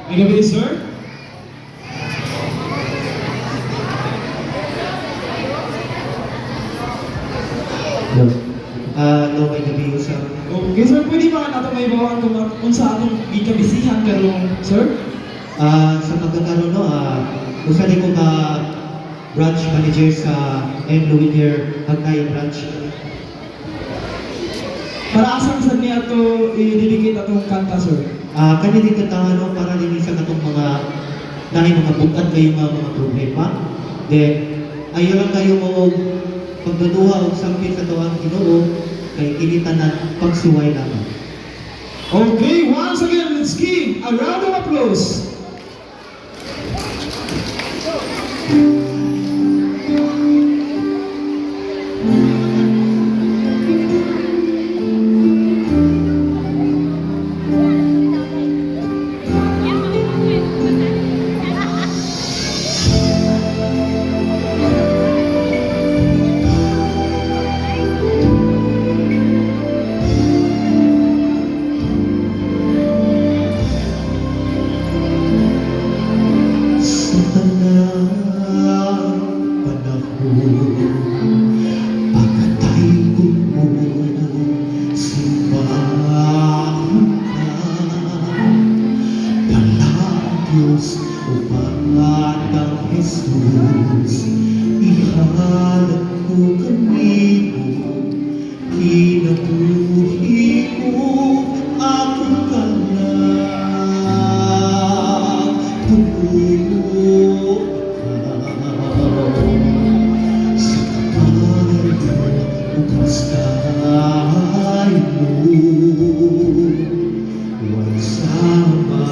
May gabi, sir? No. No, may gabi sir. Okay, sir, pwede ba natin may bawaan kung sa atong ikabisihan karong, sir? Sa pagkakaroon, no, usa ni ko ka branch manager sa M. Louisier Hagnay branch. Para asang sa niya ito i-dedicate atong kanta, sir? Kani dito no, para din sa katong mga dahil mga bukat kayo mga problema. Then, ayaw lang kayo mo pagbaduha o sampit sa tawang Ginoo kay kinitanan pagsuway lamang. Okay, once again, let's give a round of applause. Sa tanang panahon, pagkatay ko mo, simbahan ka. Palagos o Panginoong Jesus, ihanap ko kanino, kinabuhi ko ako ka lang. Tumulo ikaw sa kamay mo, upas tayo. Huwag sama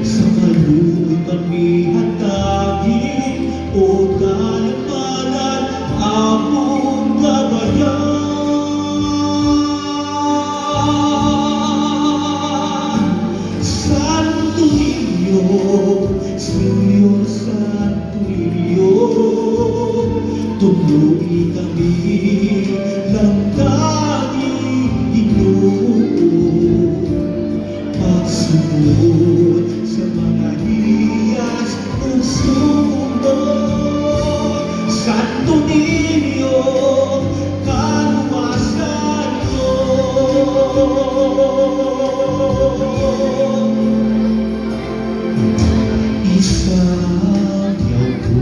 sa kalutan mihatagin o kalamanan akong gabayan. Santo Niño, Señor Santo Niño, tuloy kami ng tanging Ginoo. Pagsunod sa mga hiyas ng sumunod. Santo Niño, kaluwasan ko. Isayaw ko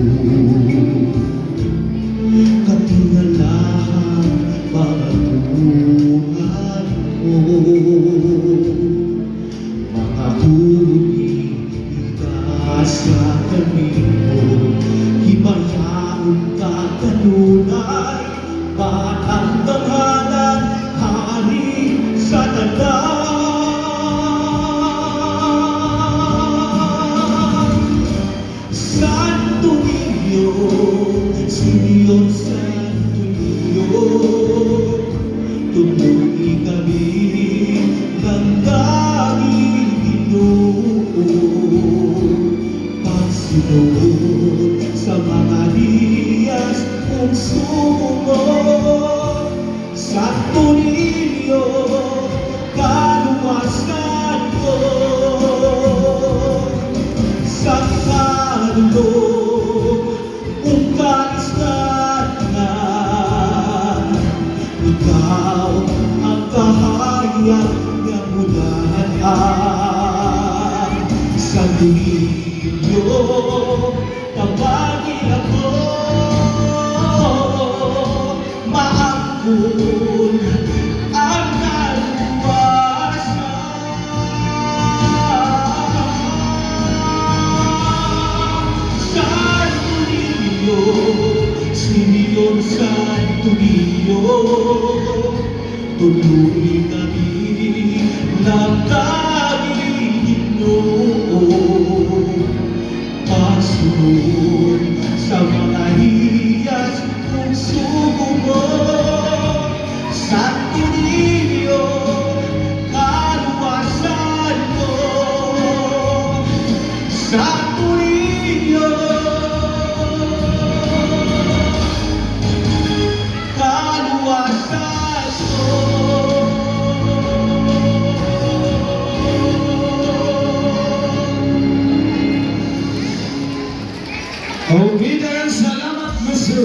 katingalahan mga buhay mo. Mga huli sa kanino, himayaon ka kanunay, batang tanghalan, hari sa tanan. Santo Niño, Señor Santo Niño, tuloy kami ng tanging Ginoo. Pagsunod sa mga hiyas mong sumunod. Santo Niño, kaluwasan ko. Sa kalulog mong kaistanan, ikaw ang kahayag na mulahan. Santo Niño, tawagin ako, maangkol ang kaluwasan. Santo Niño, Señor Santo Niño, tuloy kami ng tanging Ginoo. Pasunod sa mga hiyas mong sumunod. Santo Niño, kaluwasan ko. Santo Niño, kaluwasan ko. Okay, then salamat, Mr.